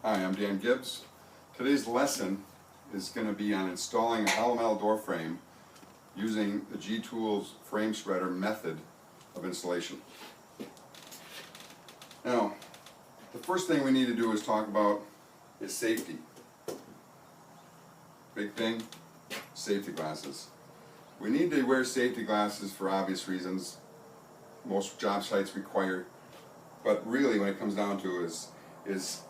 Hi, I'm Dan Gibbs. Today's lesson is going to be on installing a hollow metal door frame using the G-Tools frame spreader method of installation. Now, the first thing we need to do is talk about is safety. Big thing, safety glasses. We need to wear safety glasses for obvious reasons. Most job sites require, but really when it comes down to is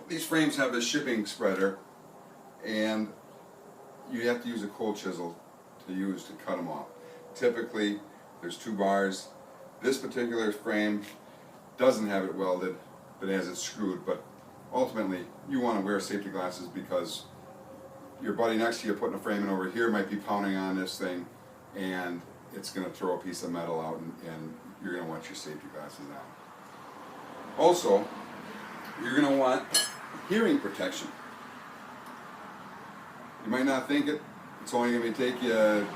these frames have a shipping spreader, and you have to use a cold chisel to cut them off. Typically, there's 2 bars. This particular frame doesn't have it welded, but it has it screwed. But ultimately, you want to wear safety glasses because your buddy next to you putting a frame in over here might be pounding on this thing, and it's going to throw a piece of metal out, and you're going to want your safety glasses on. Also, you're going to want hearing protection. You might not think it. It's only going to take you a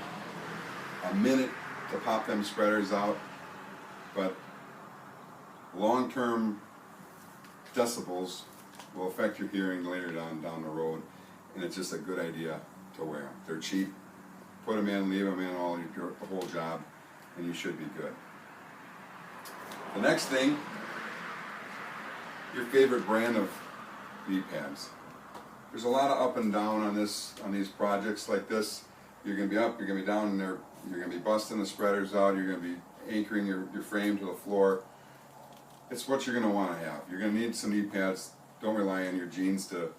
minute to pop them spreaders out, but long-term decibels will affect your hearing later down the road, and it's just a good idea to wear them. They're cheap. Put them in, leave them in the whole job, and you should be good. The next thing, your favorite brand of knee pads. There's a lot of up and down on these projects like this. You're going to be up, you're going to be down, and you're going to be busting the spreaders out. You're going to be anchoring your frame to the floor. It's what you're going to want to have. You're going to need some knee pads. Don't rely on your jeans to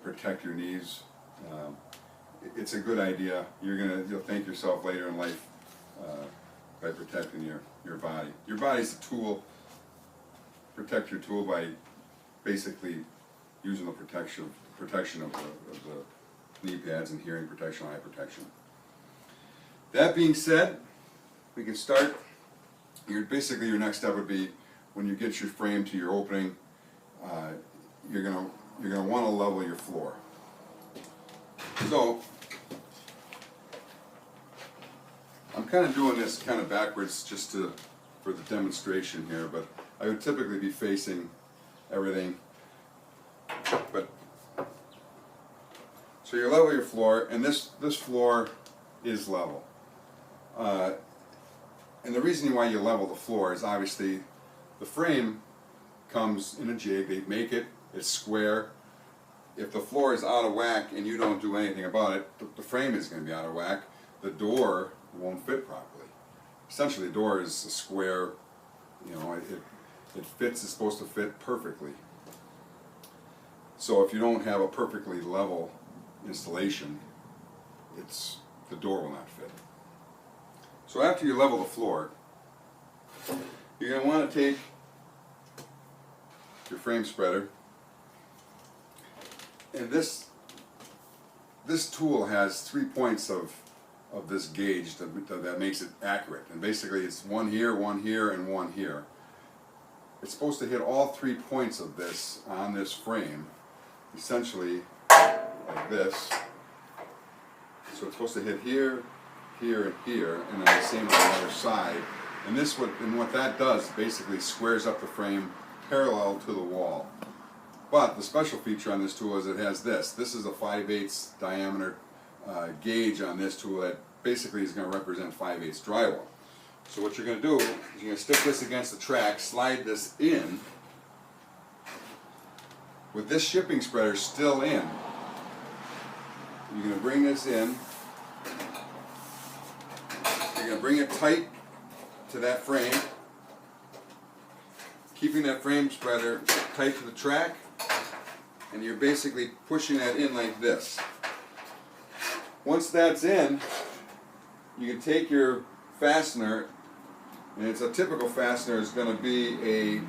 protect your knees. It's a good idea. You'll thank yourself later in life by protecting your body. Your body's a tool. Protect your tool by basically using the protection of the knee pads and hearing protection, eye protection. That being said, we can start. Basically your next step would be when you get your frame to your opening, you're gonna want to level your floor. So I'm kind of doing this kind of backwards just for the demonstration here, but I would typically be facing everything. But so you level your floor, and this floor is level. And the reason why you level the floor is obviously the frame comes in a jig. They make it, it's square. If the floor is out of whack and you don't do anything about it, the frame is going to be out of whack. The door won't fit properly. Essentially, the door is a square. It fits. It's supposed to fit perfectly. So if you don't have a perfectly level installation, the door will not fit. So after you level the floor, you're going to want to take your frame spreader, and this tool has 3 points of this gauge that makes it accurate. And basically it's one here, and one here. It's supposed to hit all 3 points of this on this frame, essentially like this. So it's supposed to hit here, here, and here, and then the same on the other side. And what that does basically squares up the frame parallel to the wall. But the special feature on this tool is it has this. This is a 5/8 diameter gauge on this tool that basically is going to represent 5/8 drywall. So what you're going to do is you're going to stick this against the track, slide this in. With this shipping spreader still in, you're going to bring this in. You're going to bring it tight to that frame, keeping that frame spreader tight to the track, and you're basically pushing that in like this. Once that's in, you can take your fastener, and it's a typical fastener is going to be a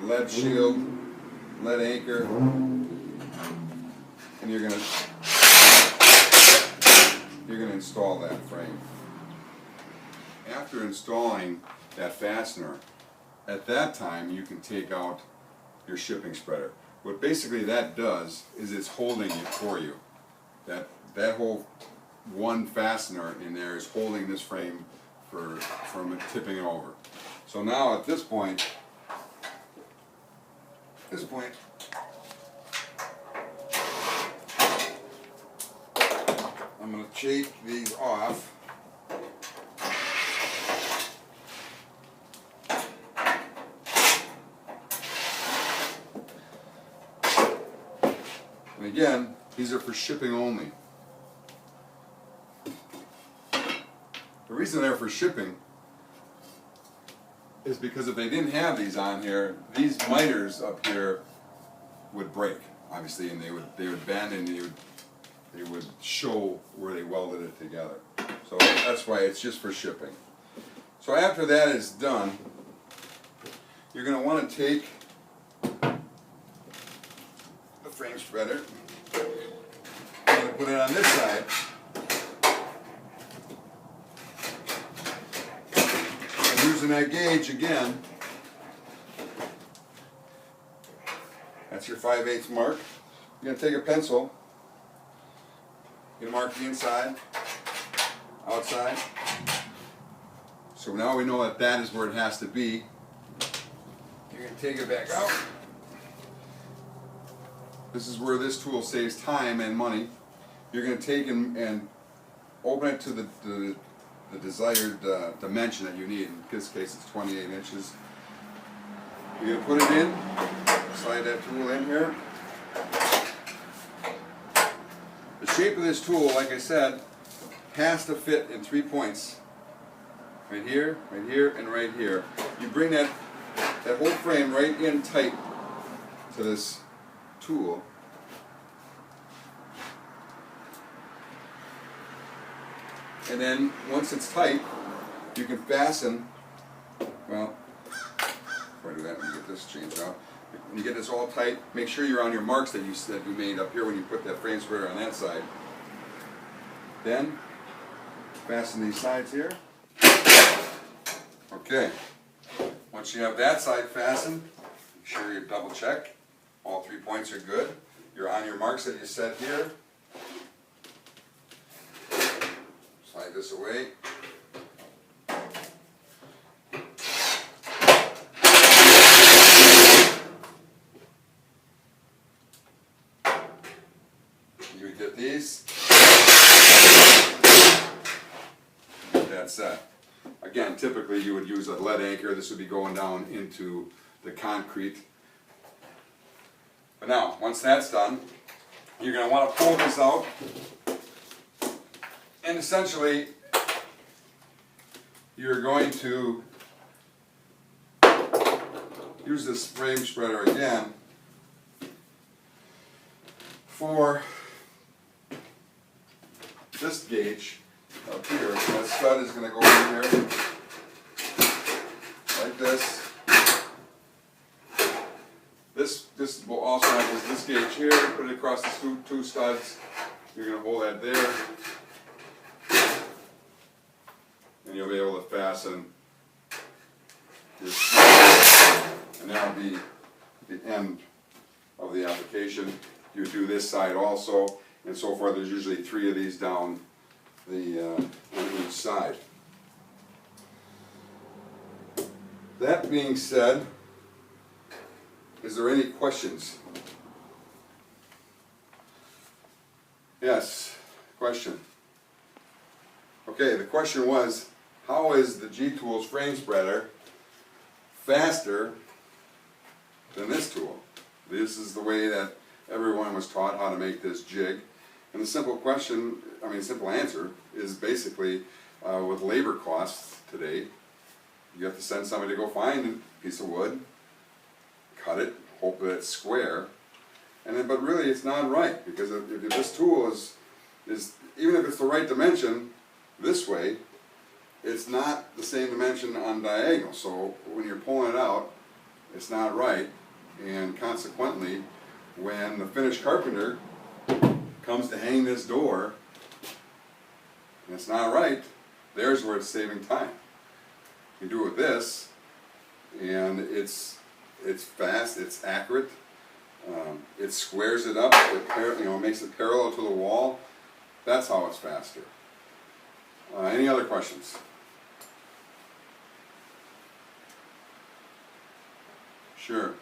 lead shield, lead anchor, and you're going to install that frame. After installing that fastener, at that time you can take out your shipping spreader. What basically that does is it's holding it for you. That whole one fastener in there is holding this frame from it tipping over. So now at this point, I'm going to take these off. And again, these are for shipping only. The reason they're for shipping is because if they didn't have these on here, these miters up here would break, obviously, and they would bend, and they would show where they welded it together. So that's why it's just for shipping. So after that is done, you're going to want to take the frame spreader and put it on this side. And using that gauge again, that's your 5/8 mark. You're going to take a pencil, you're going to mark the inside, outside. So now we know that that is where it has to be. You're going to take it back out. This is where this tool saves time and money. You're going to take and open it to the desired dimension that you need. In this case it's 28 inches. You're going to put it in, slide that tool in here. The shape of this tool, like I said, has to fit in 3 points. Right here, and right here. You bring that whole frame right in tight to this tool. And then once it's tight, you can fasten, well, before I do that, let me get this changed out. When you get this all tight, make sure you're on your marks that you made up here when you put that frame spreader on that side. Then, fasten these sides here. Okay. Once you have that side fastened, make sure you double check. All 3 points are good. You're on your marks that you set here. Slide this away. You would get these. Get that set. Again, typically you would use a lead anchor. This would be going down into the concrete. But now, once that's done, you're going to want to pull this out. And essentially, you're going to use this frame spreader again for this gauge up here. That stud is going to go in here like this. This will also have this gauge here. Put it across the two studs. You're going to hold that there, and you'll be able to fasten this, and that'll be the end of the application. You do this side also, and so far there's usually 3 of these down on each side. That being said, is there any questions? Yes, question. Okay, the question was, how is the G-Tools frame spreader faster than this tool? This is the way that everyone was taught how to make this jig. And the simple question, simple answer is basically with labor costs today, you have to send somebody to go find a piece of wood, cut it, hope that it's square, and then, but really it's not right, because if this tool is even if it's the right dimension this way, it's not the same dimension on diagonal. So when you're pulling it out, it's not right, and consequently, when the finished carpenter comes to hang this door, and it's not right, there's where it's saving time. You do it with this, and it's fast, it's accurate, it squares it up, it makes it parallel to the wall. That's how it's faster. Any other questions? Sure.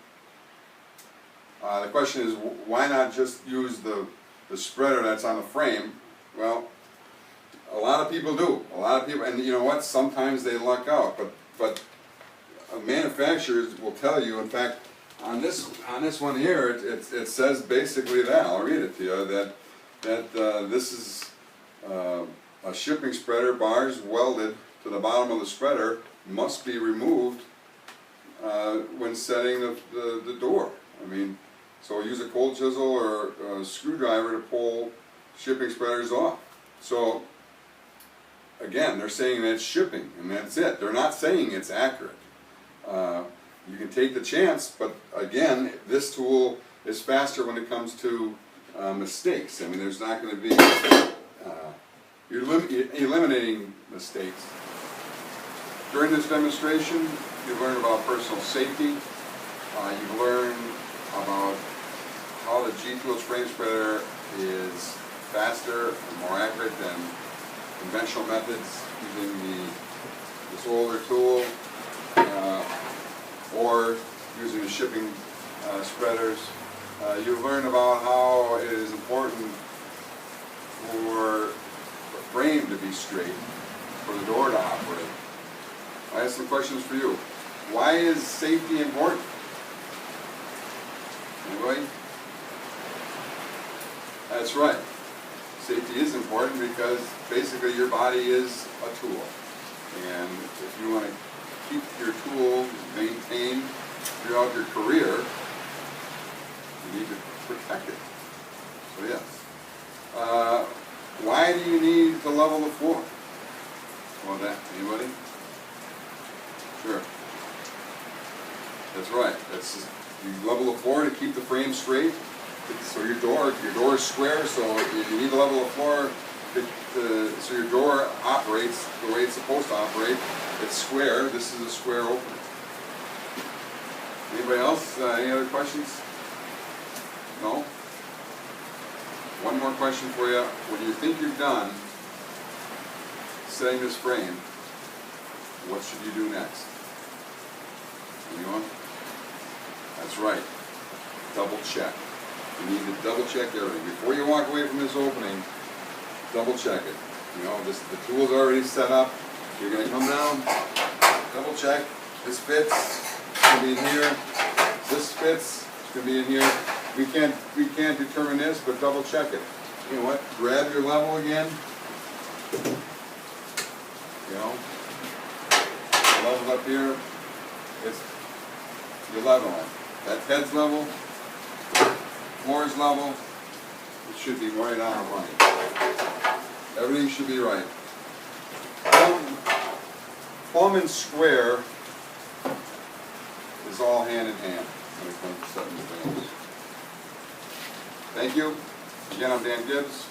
The question is, why not just use the spreader that's on the frame? Well, A lot of people do. A lot of people, and you know what? Sometimes they luck out, but manufacturers will tell you. In fact, on this one here, it says basically that. I'll read it to you. That this is a shipping spreader. Bars welded to the bottom of the spreader must be removed when setting the door. I mean, so use a cold chisel or a screwdriver to pull shipping spreaders off. So again, they're saying that's shipping, and that's it. They're not saying it's accurate. You can take the chance, but again, this tool is faster when it comes to mistakes. I mean, there's not going to be, you're eliminating mistakes. During this demonstration, you've learned about personal safety. You've learned about how the G-Tools frame spreader is faster and more accurate than conventional methods using this older tool or using the shipping spreaders. You've learned about how it is important for the frame to be straight, for the door to operate. I have some questions for you. Why is safety important? Anybody? That's right. Safety is important because basically your body is a tool. And if you want to keep your tool maintained throughout your career, you need to protect it. So yes. Why do you need to level the floor? Well, that, anybody? Sure. That's right. That's just, you level the floor to keep the frame straight. So your door is square, so you need to level the floor so your door operates the way it's supposed to operate. It's square. This is a square opening. Anybody else? Any other questions? No? One more question for you. When you think you're done setting this frame, what should you do next? Anyone? That's right. Double check. You need to double check everything. Before you walk away from this opening, double check it. You know, the tool's already set up. You're going to come down, double check. This fits, it's going to be in here. This fits, it's going to be in here. We can't determine this, but double check it. You know what? Grab your level again. You know, the level's up here. You're leveling. That head's level. Floor's level, it should be right on right. Everything should be right. Plumb and square is all hand in hand when it comes to setting the frames. Thank you. Again, I'm Dan Gibbs.